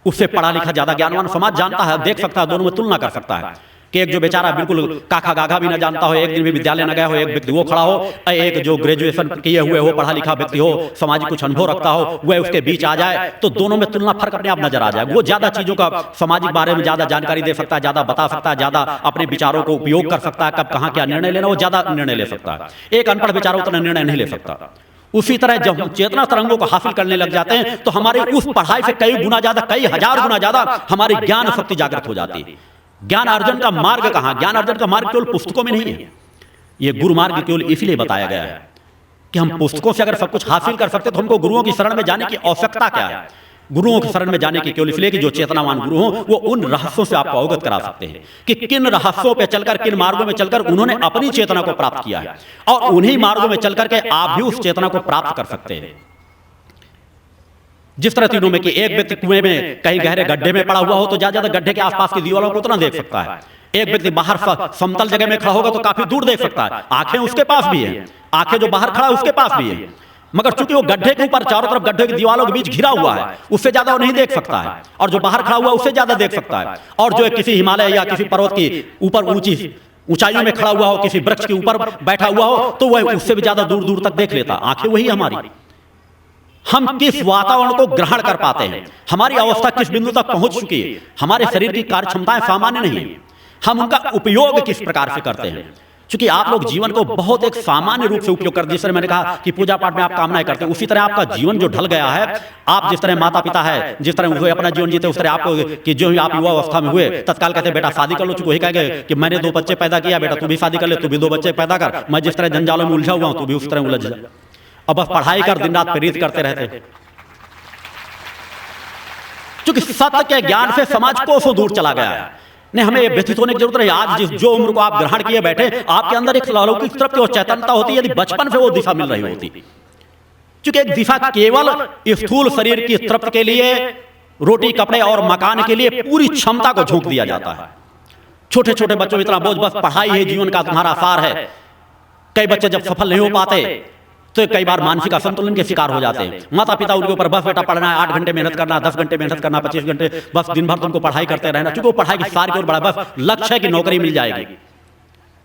उससे पढ़ा लिखा ज्यादा ज्ञानवान समाज जानता है, देख सकता है, दोनों में तुलना कर सकता है कि एक जो बेचारा बिल्कुल काका गागा भी न जानता हो, एक दिन भी विद्यालय न गया हो, एक व्यक्ति वो खड़ा हो, एक जो ग्रेजुएशन किए हुए हो, पढ़ा लिखा व्यक्ति हो, सामाजिक कुछ अनुभव रखता हो, वह उसके बीच आ जाए तो दोनों में तुलना फर्क अपने आप नजर आ जाए। वो ज्यादा चीजों का सामाजिक बारे में ज्यादा जानकारी दे सकता है, ज्यादा बता सकता है, ज्यादा अपने विचारों को उपयोग कर सकता है, कब कहाँ क्या निर्णय लेना वो ज्यादा निर्णय ले सकता है। एक अनपढ़ बेचारा उतना निर्णय नहीं ले सकता। उसी तरह जब हम चेतना तरंगों को हासिल करने लग जाते हैं तो हमारी उस पढ़ाई से कई गुना ज्यादा, कई हजार गुना ज्यादा हमारी ज्ञान शक्ति जागृत हो जाती है। ज्ञान अर्जन का मार्ग कहां? ज्ञान अर्जन का मार्ग केवल पुस्तकों में नहीं है, यह गुरु मार्ग केवल इसलिए बताया गया है कि हम पुस्तकों से अगर सब कुछ हासिल कर सकते तो हमको गुरुओं की शरण में जाने की आवश्यकता क्या है? गुरुओं की शरण में जाने की केवल इसलिए कि जो चेतनावान गुरु हो वो उन रहस्यों से आपको अवगत करा सकते हैं कि किन रहस्यों पे चलकर, किन मार्गों में चलकर उन्होंने अपनी चेतना को प्राप्त किया है, और उन्हीं मार्गों में चलकर के आप भी उस चेतना को प्राप्त कर सकते हैं। जिस तरह तीनों में कि एक व्यक्ति कुएं में कहीं गहरे गड्ढे में पड़ा हुआ हो तो ज्यादा गड्ढे के आसपास की दीवारों को उतना देख सकता है, एक व्यक्ति बाहर समतल जगह में खड़ा होगा तो काफी दूर देख सकता है, आंखें उसके पास भी है, आंखें जो बाहर खड़ा है उसके पास भी है, मगर चूंकि वो गड्ढे के ऊपर चारों तरफ गड्ढे की दीवारों के बीच घिरा हुआ है, उससे ज्यादा वो नहीं देख सकता है, और जो बाहर खड़ा हुआ उससे ज्यादा देख सकता है। और जो किसी हिमालय या किसी पर्वत की ऊपर ऊंचाइयों में खड़ा हुआ हो, किसी वृक्ष के ऊपर बैठा हुआ हो तो वह उससे भी ज्यादा दूर दूर तक देख लेता। आंखें वही हमारी, हम किस वातावरण को ग्रहण कर पाते हैं, हमारी अवस्था किस बिंदु तक पहुंच चुकी है, हमारे शरीर की कार्य क्षमताएं सामान्य नहीं है, हम उनका उपयोग किस प्रकार से करते हैं। क्योंकि आप लोग जीवन को बहुत एक सामान्य रूप से उपयोग करते हैं, जिस तरह मैंने कहा कि पूजा पाठ में आप कामनाएं करते हैं, उसी तरह आपका जीवन जो ढल गया है, आप जिस तरह माता पिता है, जिस तरह वो अपना जीवन जीते उस तरह आपको कि जो आप युवा अवस्था में हुए तत्काल कहते बेटा शादी कर लो, चूंकि वही कहेंगे कि मैंने 2 बच्चे पैदा किया, बेटा तू भी शादी कर ले, तू भी 2 बच्चे पैदा कर, मैं जिस तरह जंजालों में उलझा हुआ हूं तू भी उस तरह उलझ जा, अब बस पढ़ाई कर, दिन रात प्रेरित करते रहते। क्योंकि सत्य के ज्ञान से समाज कोसों दूर चला गया है। नहीं, हमें ये व्यथित होने की जरूरत नहीं। आज जिस जो उम्र को आप ग्रहण किए बैठे, आपके अंदर एक अलौकिक तरफ की चैतन्यता होती है, यदि बचपन से वो दिशा मिल रही होती। क्योंकि एक दिशा केवल स्थूल शरीर की तृप्ति के लिए, रोटी कपड़े और मकान के लिए पूरी क्षमता को झोंक दिया जाता है। छोटे छोटे बच्चों में इतना बोझ, बस पढ़ाई है जीवन का तुम्हारा सार है। कई बच्चे जब सफल नहीं हो पाते तो कई बार मानसिक असंतुलन के शिकार हो जाते हैं। माता पिता उनके ऊपर बस बेटा पढ़ना है, 8 घंटे मेहनत करना, 10 घंटे मेहनत करना, 25 घंटे बस दिन भर तुमको पढ़ाई करते रहना, क्योंकि वो पढ़ाई की सारी की ओर बड़ा बस लक्ष्य है कि नौकरी मिल जाएगी।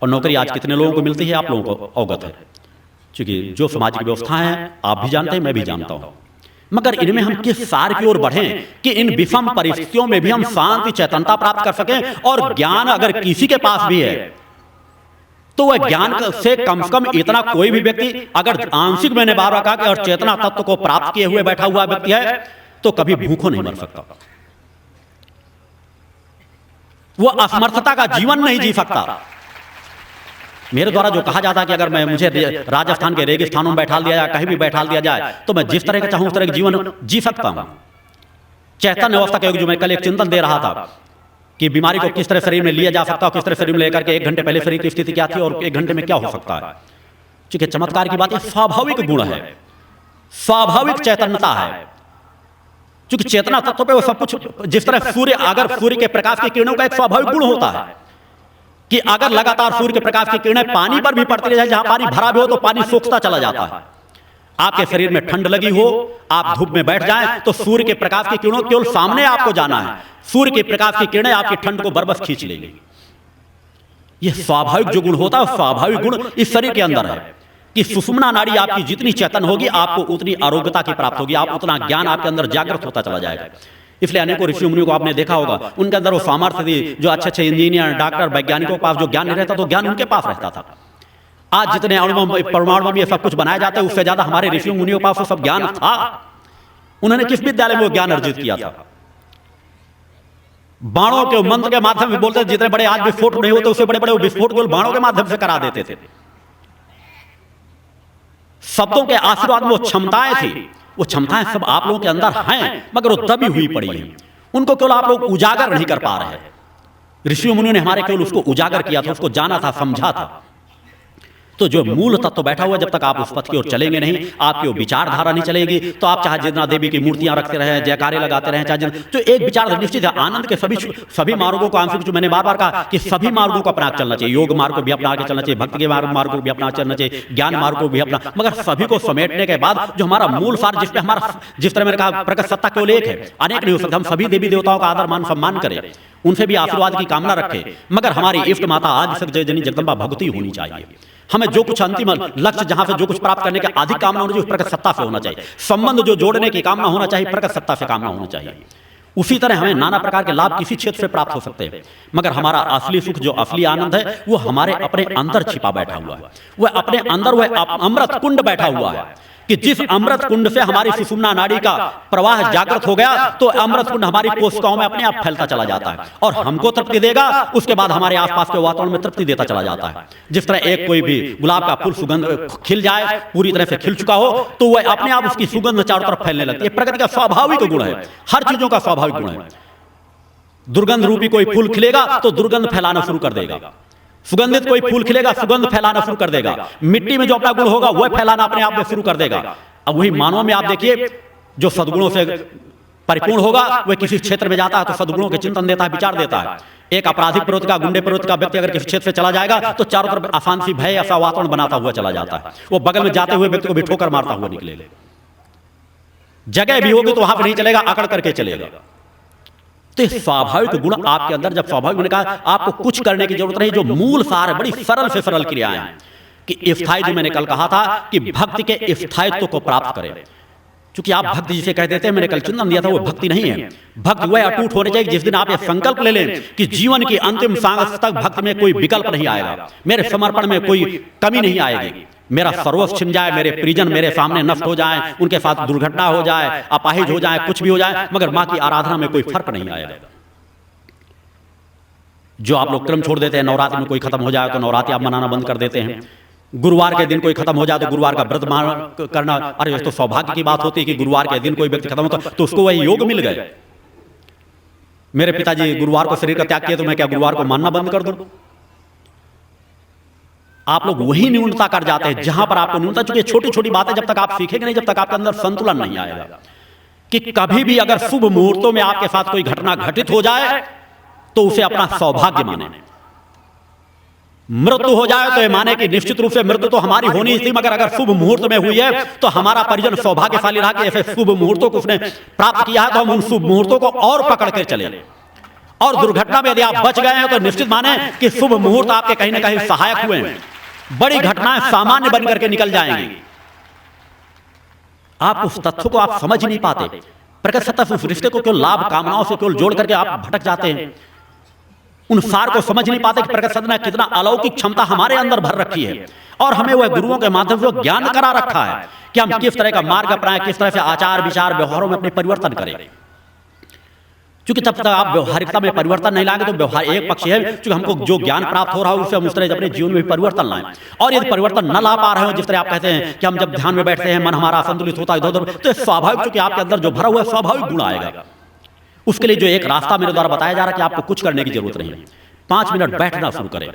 और नौकरी आज कितने लोगों को मिलती है आप लोगों को अवगत है, क्योंकि जो सामाजिक व्यवस्था है आप भी जानते हैं, मैं भी जानता हूं। मगर इनमें हम किस सार की ओर बढ़ें कि इन विषम परिस्थितियों में भी हम शांति चेतनता प्राप्त कर सकें, और ज्ञान अगर किसी के पास भी है तो वह ज्ञान से कम इतना कोई भी व्यक्ति अगर आंशिक, मैंने बार बार कहा कि और चेतना तत्व को प्राप्त किए हुए बैठा हुआ व्यक्ति है तो कभी भूखों नहीं मर सकता, वह असमर्थता का जीवन नहीं जी सकता। मेरे द्वारा जो कहा जाता है कि अगर मुझे राजस्थान के रेगिस्तानों में बैठा दिया जाए, कहीं भी बैठा दिया जाए, तो मैं जिस तरह का चाहूं उस तरह का जीवन जी सकता हूं। चैतन्य अवस्था के जो मैं कल एक चिंतन दे रहा था कि बीमारी को किस तरह शरीर में लिया जा सकता है, किस तरह शरीर में लेकर के 1 घंटे पहले शरीर की स्थिति क्या थी और 1 घंटे में क्या हो सकता है। क्योंकि चमत्कार की बात है, स्वाभाविक गुण है, स्वाभाविक चैतन्यता है। क्योंकि चेतना तत्व पे वो सब कुछ, जिस तरह सूर्य, अगर सूर्य के प्रकाश की किरणों का एक स्वाभाविक गुण होता है कि अगर लगातार सूर्य के प्रकाश की किरणें पानी पर भी पड़ती रहे, जहां पानी भरा भी हो तो पानी सूखता चला जाता है। आपके शरीर में ठंड लगी हो, आप धूप में बैठ जाएं तो सूर्य के प्रकाश की किरणों केवल सामने आपको जाना है, सूर्य के प्रकाश की किरणें आपकी ठंड को बरबस खींच लेंगी। यह स्वाभाविक जो गुण होता है, स्वाभाविक गुण इस शरीर के अंदर है कि सुषुम्ना नाड़ी आपकी जितनी चेतन होगी, आपको उतनी आरोग्यता की प्राप्त होगी, आप उतना ज्ञान आपके अंदर जागृत होता चला जाएगा। इसलिए अनेकों ऋषि मुनियों को आपने देखा होगा, उनके अंदर वो सामर्थ्य थी, जो अच्छे अच्छे इंजीनियर, डॉक्टर, वैज्ञानिकों के पास जो ज्ञान नहीं रहता तो ज्ञान उनके पास रहता था। आज जितने अणु परमाणु में ये सब कुछ बनाया जाता है, उससे ज्यादा हमारे ऋषि मुनियों के पास वो सब ज्ञान था। उन्होंने किस विद्यालय में वो ज्ञान अर्जित किया था? बाणों के मंत्र के माध्यम से बोलते, जितने बड़े आज विस्फोट नहीं होते उससे बड़े बड़े विस्फोट केवल बाणों के माध्यम से करा देते थे। शब्दों के आशीर्वाद में वो क्षमताएं थी, वो क्षमताएं सब आप लोगों के अंदर हैं, मगर वो दबी हुई पड़ी हैं, उनको केवल आप लोग उजागर नहीं कर पा रहे हैं। ऋषि मुनियों ने हमारे केवल उसको उजागर किया था, उसको जाना था, समझा था। तो जो मूल तत्व तो बैठा हुआ, जब तक आप उस पथ की ओर चलेंगे नहीं, आपकी वो विचारधारा नहीं चलेगी, तो आप चाहे जितना देवी की मूर्तियां रखते रहें, जयकारे लगाते रहें, चाहे तो एक विचार निश्चित है। आनंद के सभी मार्गों को, आंशिक जो मैंने बार बार कहा कि सभी मार्गों को अपना चलना चाहिए, योग मार्ग को भी अपना के चलना चाहिए, भक्ति के मार्ग को भी अपना चलना चाहिए, ज्ञान मार्ग को भी अपना, मगर सभी को समेटने के बाद जो हमारा मूल सार, जिसपे हमारा, जिस तरह मैंने कहा प्रकट सत्ता केवल एक है, अनेक नहीं हो सकता। हम सभी देवी देवताओं का आदर मान सम्मान करें, उनसे भी आशीर्वाद की कामना रखें, मगर हमारी इष्ट माता आदि शक्ति जननी जगदम्बा भगवती होनी चाहिए। हमें जो कुछ अंतिम लक्ष्य, जहां से जो कुछ प्राप्त करने की अधिक कामना होनी चाहिए, प्रकट सत्ता से होना चाहिए। संबंध जो जोड़ने की कामना होना चाहिए, प्रकट सत्ता से कामना होना चाहिए। उसी तरह हमें नाना प्रकार के लाभ किसी क्षेत्र से प्राप्त हो सकते हैं, मगर हमारा असली सुख, जो असली आनंद है, वो हमारे अपने अंदर छिपा बैठा हुआ है। वह अपने अंदर वह अमृत कुंड बैठा हुआ है कि जिस अमृत कुंड से हमारी सुषुम्ना नाड़ी का प्रवाह जागृत हो गया, तो अमृत कुंड हमारी कोशिकाओं में अपने आप फैलता चला जाता है और हमको तृप्ति देगा, उसके बाद हमारे आसपास के वातावरण में तृप्ति देता चला जाता है। जिस तरह एक कोई भी गुलाब का फूल सुगंध खिल जाए, पूरी तरह से खिल चुका हो, तो वह अपने आप उसकी सुगंध चारों तरफ फैलने लगती है। प्रकृति का स्वाभाविक गुण है, हर चीजों का स्वाभाविक गुण है। दुर्गंध रूपी कोई फूल खिलेगा तो दुर्गंध फैलाना शुरू कर देगा, सुगंधित कोई फूल खिलेगा, सुगंध फैलाना शुरू कर देगा। मिट्टी में जो अपना गुण होगा वह फैलाना अपने आप में शुरू कर देगा। अब वही मानव में आप देखिए, जो सद्गुणों से परिपूर्ण होगा वह किसी क्षेत्र में जाता है तो सद्गुणों के चिंतन देता है, विचार देता है। एक आपराधिक प्रवृत्ति का, गुंडे प्रवृत्ति का व्यक्ति अगर किसी क्षेत्र से चला जाएगा तो चारों तरफ अशांति, भय, ऐसा वातावरण बनाता हुआ चला जाता है। वो बगल में जाते हुए व्यक्ति को भी ठोकर मारता हुआ निकलेगा। जगह भी होगी तो वहां पर नहीं चलेगा, अकड़ करके चलेगा। तो स्वाभाविक गुण आपके अंदर, जब स्वाभाविक गुण का, आपको कुछ करने की जरूरत नहीं। जो मूल सार है, बड़ी सरल से सरल क्रियाएं हैं कि स्थायी, जो मैंने कल कहा था कि भक्ति के स्थायित्व को प्राप्त करें। क्योंकि आप भक्ति जिसे कह देते हैं, मैंने कल चिंतन दिया था, वो भक्ति नहीं है। भक्ति वह अटूट होने चाहिए जिस दिन आप ये संकल्प ले लें कि जीवन की अंतिम सांस तक भक्ति में कोई विकल्प नहीं आएगा, मेरे समर्पण में कोई कमी नहीं आएगी, मेरा सर्वस्व छिन जाए, मेरे परिजन मेरे सामने नष्ट हो जाए, उनके साथ दुर्घटना हो जाए, अपाहिज हो जाए, कुछ भी हो जाए, मगर मां की आराधना में कोई फर्क नहीं आएगा। जो आप लोग क्रम छोड़ देते हैं, नवरात्रि में कोई खत्म हो जाए तो नवरात्रि आप मनाना बंद कर देते हैं, गुरुवार के दिन कोई खत्म हो जाए तो गुरुवार का व्रत करना, अरे तो सौभाग्य की बात होती है कि गुरुवार के दिन कोई व्यक्ति खत्म होता तो उसको वही योग मिल गए। मेरे पिताजी गुरुवार को शरीर का त्याग किया तो मैं क्या गुरुवार को मानना बंद कर दूं? आप लोग वही न्यूनता कर जाते हैं जहां पर आपको न्यूनता, चूंकि छोटी छोटी बातें जब तक आप सीखेंगे नहीं, जब तक आपके अंदर संतुलन नहीं आएगा। कि कभी भी अगर शुभ मुहूर्तों में आपके साथ कोई घटना घटित हो जाए तो उसे अपना सौभाग्य माने। मृत्यु हो जाए तो ये माने कि निश्चित रूप से मृत्यु तो हमारी होनी थी, मगर अगर शुभ मुहूर्त में हुई है तो हमारा परिजन सौभाग्यशाली रहा कि ऐसे शुभ मुहूर्तों को उसने प्राप्त किया है, तो हम उन शुभ मुहूर्तों को और पकड़ कर चले। और दुर्घटना में यदि आप बच गए हैं तो निश्चित माने कि शुभ मुहूर्त आपके कहीं ना कहीं सहायक हुए हैं। बड़ी घटनाएं सामान्य बन करके निकल जाएंगी। आप उस तथ्य को आप समझ नहीं पाते। प्रकट सत्ता से उस रिश्ते को केवल लाभ कामनाओं से केवल जोड़ करके आप भटक जाते हैं। उन सार को समझ नहीं पाते कि प्रकट सत्ता ने कितना अलौकिक क्षमता हमारे अंदर भर रखी है और हमें वह गुरुओं के माध्यम से ज्ञान करा रखा है कि हम किस तरह का मार्ग अपनाएं, किस तरह से आचार विचार व्यवहारों में अपने परिवर्तन करें। क्योंकि तब तक आप व्यवहारिकता में परिवर्तन नहीं लाएंगे तो व्यवहार एक पक्ष है, क्योंकि हमको जो ज्ञान प्राप्त हो रहा है उससे हम उस तरह अपने जीवन में भी परिवर्तन लाएं। और यदि परिवर्तन न ला पा रहे हो, जिस तरह आप कहते हैं कि हम जब ध्यान में बैठते हैं मन हमारा असंतुलित होता है इधर उधर, तो स्वाभाविक, क्योंकि आपके अंदर जो भरा हुआ है स्वाभाविक गुण आएगा। उसके लिए जो एक रास्ता मेरे द्वारा बताया जा रहा है कि आपको कुछ करने की जरूरत नहीं है। 5 मिनट बैठना शुरू करें,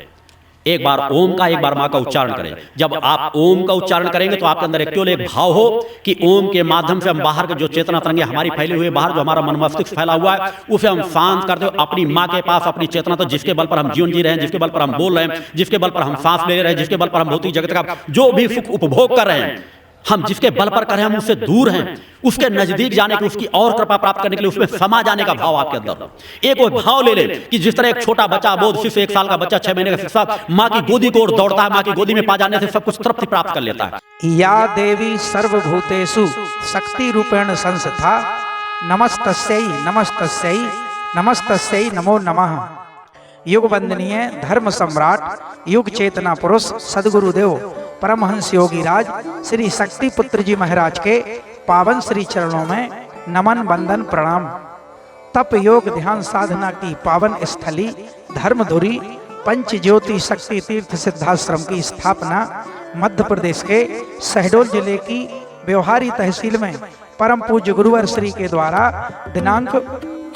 एक बार ओम का, एक बार माँ का उच्चारण करें। जब आप ओम का उच्चारण करेंगे तो आपके अंदर केवल एक भाव हो कि ओम के माध्यम से हम बाहर के जो चेतना तरंगे हमारी फैली हुई है, बाहर जो हमारा मन मस्तिष्क फैला हुआ है, उसे हम शांत कर दो अपनी माँ के पास। अपनी चेतना तो जिसके बल पर हम जीवन जी रहे हैं, जिसके बल पर हम बोल रहे हैं, जिसके बल पर हम सांस ले रहे हैं, जिसके बल पर हम भौतिक जगत का जो भी सुख उपभोग कर रहे हैं, हम जिसके बल पर कर रहे हैं, हम उससे दूर हैं। उसके नजदीक जाने की, उसकी और कृपा प्राप्त करने के लिए उसमें समा जाने का भाव आपके अंदर एक वो भाव ले ले कि जिस तरह एक छोटा बच्चा, बोध शिशु, 1 साल का बच्चा, 6 महीने का शिशु माँ की गोदी को ओर दौड़ता है, माँ की गोदी में पा जाने से सब कुछ तृप्ति प्राप्त कर लेता है। या देवी सर्वभूतेषु शक्ति रूपेण संस्था नमस्तस्यै नमस्तस्यै नमस्तस्यै नमो नमः। युग वंदनीय धर्म सम्राट युग चेतना पुरुष सदगुरुदेव परमहंस योगी राज श्री शक्ति पुत्र जी महाराज के पावन श्री चरणों में नमन वंदन प्रणाम। तप योग ध्यान साधना की पावन स्थली धर्मधुरी पंच ज्योति शक्ति तीर्थ सिद्धाश्रम की स्थापना मध्य प्रदेश के शहडोल जिले की व्यवहारी तहसील में परम पूज्य गुरुवर श्री के द्वारा दिनांक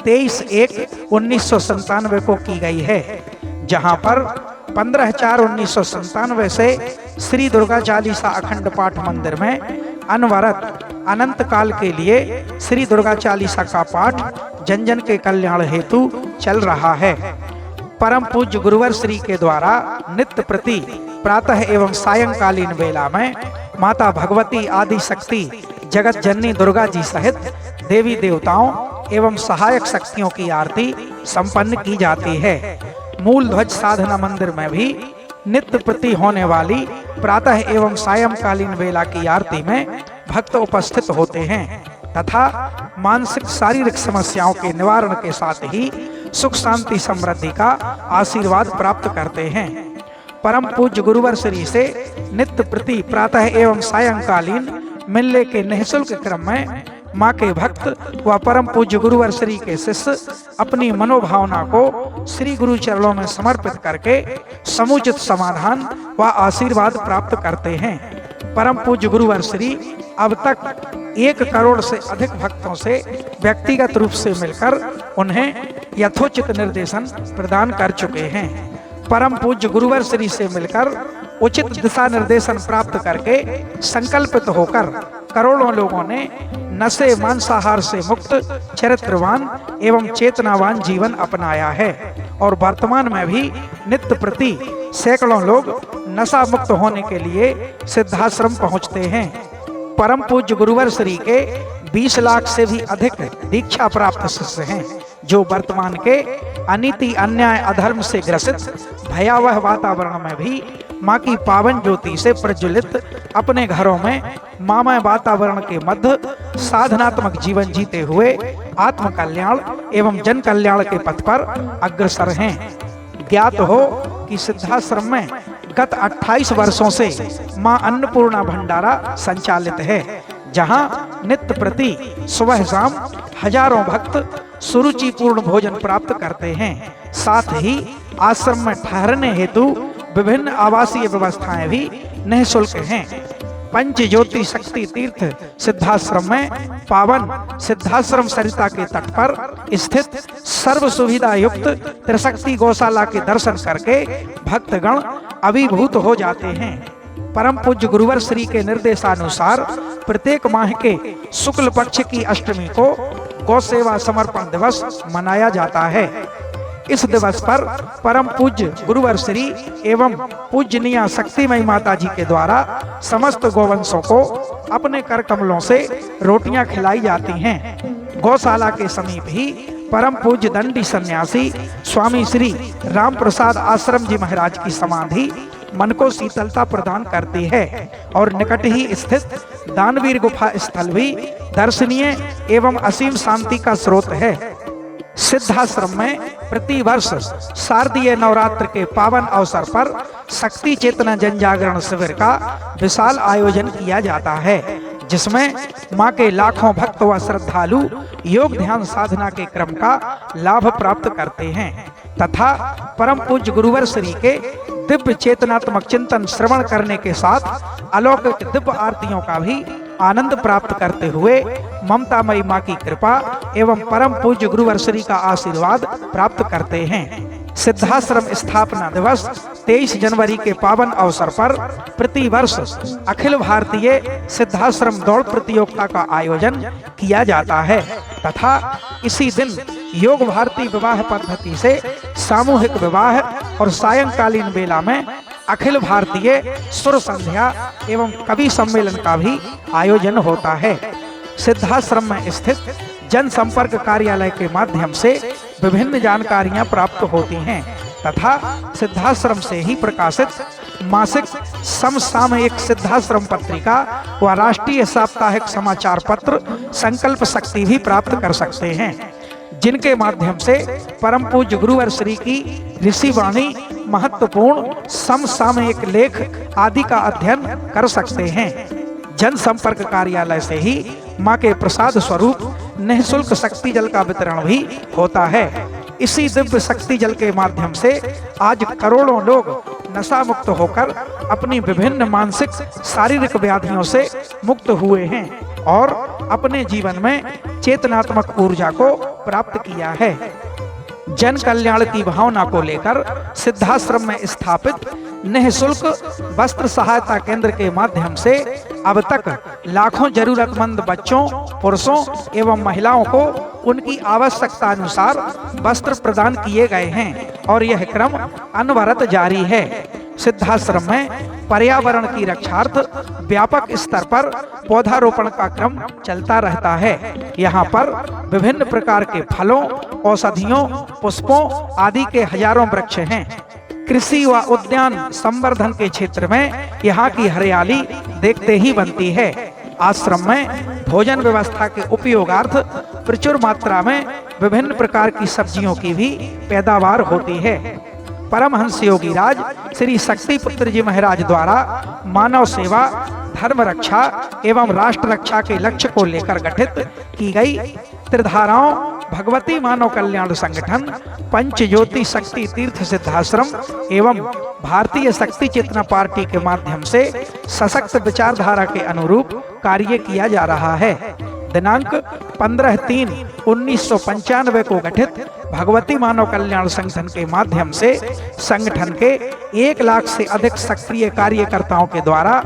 23/1/1997 को की गई है, जहां पर 15/4/1997 से श्री दुर्गा चालीसा अखंड पाठ मंदिर में अनवरत अनंत काल के लिए श्री दुर्गा चालीसा का पाठ जन जन के कल्याण हेतु चल रहा है। परम पूज्य गुरुवर श्री के द्वारा नित्य प्रति प्रातः एवं सायंकालीन वेला में माता भगवती आदि शक्ति जगत जननी दुर्गा जी सहित देवी देवताओं एवं सहायक शक्तियों की आरती संपन्न की जाती है। मूल ध्वज साधना मंदिर में भी नित्य प्रति होने वाली प्रातः एवं सायंकालीन वेला की आरती में भक्त उपस्थित होते हैं तथा मानसिक शारीरिक समस्याओं के निवारण के साथ ही सुख शांति समृद्धि का आशीर्वाद प्राप्त करते हैं। परम पूज्य गुरुवर श्री से नित्य प्रति प्रातः एवं सायंकालीन मिलने के निःशुल्क क्रम में माँ के भक्त व परम पूज्य गुरुवर श्री के शिष्य अपनी मनोभावना को श्री गुरु चरणों में समर्पित करके समुचित समाधान व आशीर्वाद प्राप्त करते हैं। परम पूज्य गुरुवर श्री अब तक 1 करोड़ से अधिक भक्तों से व्यक्तिगत रूप से मिलकर उन्हें यथोचित निर्देशन प्रदान कर चुके हैं। परम पूज्य गुरुवर श्री से मिलकर उचित दिशा निर्देशन प्राप्त करके संकल्पित होकर करोड़ों लोगों ने नशे मांसाहार से मुक्त चरित्रवान एवं चेतनावान जीवन अपनाया है और वर्तमान में भी नित्य प्रति सैकड़ों लोग नशा मुक्त होने के लिए सिद्धाश्रम पहुंचते हैं। परम पूज्य गुरुवर श्री के 20 लाख से भी अधिक दीक्षा प्राप्त शिष्य हैं जो वर्तमान के अनीति अन्याय अधर्म से ग्रसित भयावह वातावरण में भी माँ की पावन ज्योति से प्रज्वलित अपने घरों में मामय वातावरण के मध्य साधनात्मक जीवन जीते हुए आत्म कल्याण एवं जन कल्याण के पथ पर अग्रसर हैं। ज्ञात हो कि सिद्धाश्रम में गत 28 वर्षों से माँ अन्नपूर्णा भंडारा संचालित है, जहां नित्य प्रति सुबह शाम हजारों भक्त सुरुचिपूर्ण भोजन प्राप्त करते हैं। साथ ही आश्रम में ठहरने हेतु विभिन्न आवासीय व्यवस्थाएं भी निःशुल्क हैं। पंच ज्योति शक्ति तीर्थ सिद्धाश्रम में पावन सिद्धाश्रम सरिता के तट पर स्थित सर्व सुविधा युक्त त्रिशक्ति गौशाला के दर्शन करके भक्तगण अभिभूत हो जाते हैं। परम पूज्य गुरुवर श्री के निर्देशानुसार प्रत्येक माह के शुक्ल पक्ष की अष्टमी को गौ सेवा समर्पण दिवस मनाया जाता है। इस दिवस पर परम पूज्य गुरुवर श्री एवं पूजनीय शक्तिमयी माता जी के द्वारा समस्त गौवंशों को अपने कर कमलों से रोटियां खिलाई जाती हैं। गौशाला के समीप ही परम पूज्य दंडी सन्यासी स्वामी श्री राम प्रसाद आश्रम जी महाराज की समाधि मन को शीतलता प्रदान करती है और निकट ही स्थित दानवीर गुफा स्थल भी दर्शनीय एवं असीम शांति का स्रोत है। सिद्धाश्रम में प्रति वर्ष शारदीय नवरात्र के पावन अवसर पर शक्ति चेतना जन जागरण शिविर का विशाल आयोजन किया जाता है, जिसमें मां के लाखों भक्त व श्रद्धालु योग ध्यान साधना के क्रम का लाभ प्राप्त करते हैं तथा परम पूज्य गुरुवर श्री के दिव्य चेतनात्मक चिंतन श्रवण करने के साथ अलौकिक दिव्य आरतियों का भी आनंद प्राप्त करते हुए ममतामयी माँ की कृपा एवं परम पूज्य गुरुवर श्री का आशीर्वाद प्राप्त करते हैं। सिद्धाश्रम स्थापना दिवस 23 जनवरी के पावन अवसर पर प्रतिवर्ष अखिल भारतीय सिद्धाश्रम दौड़ प्रतियोगिता का आयोजन किया जाता है तथा इसी दिन योग भारती विवाह पद्धति से सामूहिक विवाह और सायंकालीन बेला में अखिल भारतीय सुर संध्या एवं कवि सम्मेलन का भी आयोजन होता है। सिद्धाश्रम में स्थित जनसंपर्क कार्यालय के माध्यम से विभिन्न जानकारियां प्राप्त होती हैं तथा सिद्धाश्रम से ही प्रकाशित मासिक समसामयिक सिद्धाश्रम पत्रिका व राष्ट्रीय साप्ताहिक समाचार पत्र संकल्प शक्ति भी प्राप्त कर सकते हैं, जिनके माध्यम से परम पूज्य गुरुवर श्री की ऋषि वाणी महत्वपूर्ण समसामयिक लेख आदि का अध्ययन कर सकते हैं। जनसंपर्क कार्यालय से ही मां के प्रसाद स्वरूप निःशुल्क शक्ति जल का वितरण भी होता है। इसी दिव्य शक्ति जल के माध्यम से आज करोड़ों लोग नशा मुक्त होकर अपनी विभिन्न मानसिक शारीरिक व्याधियों से मुक्त हुए हैं और अपने जीवन में चेतनात्मक ऊर्जा को प्राप्त किया है। जन कल्याण की भावना को लेकर सिद्धाश्रम में स्थापित निःशुल्क वस्त्र सहायता केंद्र के माध्यम से अब तक लाखों जरूरतमंद बच्चों, पुरुषों एवं महिलाओं को उनकी आवश्यकता अनुसार वस्त्र प्रदान किए गए हैं और यह क्रम अनवरत जारी है। सिद्धाश्रम में पर्यावरण की रक्षार्थ व्यापक स्तर पर पौधारोपण का क्रम चलता रहता है। यहाँ पर विभिन्न प्रकार के फलों, औषधियों, पुष्पों आदि के हजारों वृक्ष हैं। कृषि व उद्यान संवर्धन के क्षेत्र में यहाँ की हरियाली देखते ही बनती है। आश्रम में भोजन व्यवस्था के उपयोगार्थ प्रचुर मात्रा में विभिन्न प्रकार की सब्जियों की भी पैदावार होती है। परमहंस योगी राज श्री शक्ति पुत्र जी महाराज द्वारा मानव सेवा, धर्म रक्षा एवं राष्ट्र रक्षा के लक्ष्य को लेकर गठित की गई त्रिधाराओं भगवती मानव कल्याण संगठन, पंच ज्योति शक्ति तीर्थ सिद्धाश्रम एवं भारतीय शक्ति चेतना पार्टी के माध्यम से सशक्त विचारधारा के अनुरूप कार्य किया जा रहा है। दिनांक 15/3/1995 को गठित भगवती मानव कल्याण संगठन के माध्यम से संगठन के 1 लाख से अधिक सक्रिय कार्यकर्ताओं के द्वारा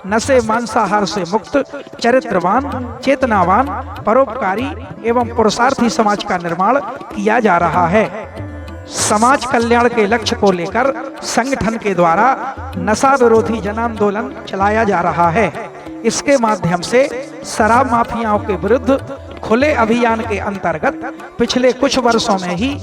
नशे मांसाहार से मुक्त चरित्रवान, चेतनावान, परोपकारी एवं पुरुषार्थी समाज का निर्माण किया जा रहा है। समाज कल्याण के लक्ष्य को लेकर संगठन के द्वारा नशा विरोधी जन आंदोलन चलाया जा रहा है। इसके माध्यम से शराब माफियाओं के विरुद्ध खुले अभियान के अंतर्गत पिछले कुछ वर्षों में ही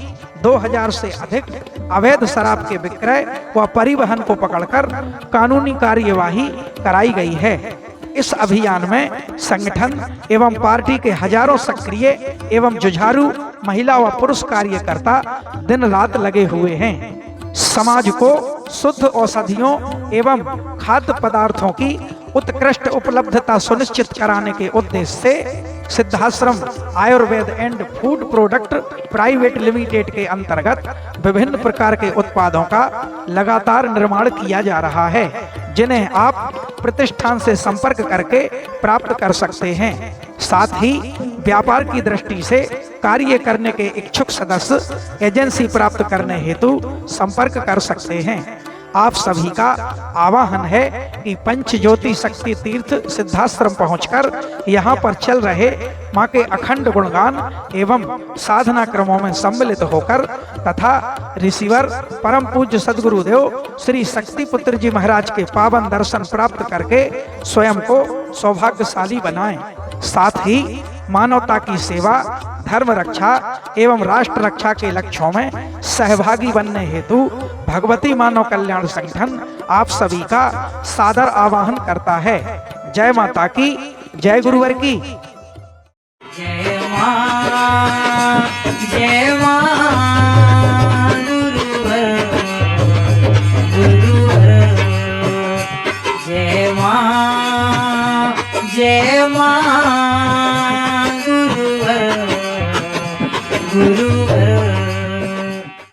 2000 से अधिक अवैध शराब के विक्रय व परिवहन को पकड़कर कानूनी कार्यवाही कराई गई है। इस अभियान में संगठन एवं पार्टी के हजारों सक्रिय एवं जुझारू महिला व पुरुष कार्यकर्ता दिन रात लगे हुए हैं। समाज को शुद्ध औषधियों एवं खाद्य पदार्थों की उत्कृष्ट उपलब्धता सुनिश्चित कराने के उद्देश्य से Siddhashram Ayurveda and food product private limited के अंतर्गत विभिन्न प्रकार के उत्पादों का लगातार निर्माण किया जा रहा है, जिन्हें आप प्रतिष्ठान से संपर्क करके प्राप्त कर सकते हैं। साथ ही व्यापार की दृष्टि से कार्य करने के इच्छुक सदस्य एजेंसी प्राप्त करने हेतु संपर्क कर सकते हैं। आप सभी का आवाहन है कि पंच ज्योति शक्ति तीर्थ सिद्धाश्रम पहुंचकर यहाँ पर चल रहे माँ के अखंड गुणगान एवं साधना क्रमों में सम्मिलित होकर तथा ऋषिवर परम पूज्य सद्गुरुदेव श्री शक्ति पुत्र जी महाराज के पावन दर्शन प्राप्त करके स्वयं को सौभाग्यशाली बनाएं। साथ ही मानवता की सेवा, धर्म रक्षा एवं राष्ट्र रक्षा के लक्ष्यों में सहभागी बनने हेतु भगवती मानव कल्याण संगठन आप सभी का सादर आवाहन करता है। जय माता की, जय गुरुवर की। जय मां, जय मां, गुरुवर, गुरुवर, जय मां, जय मां, गुरुवर, गुरुवर।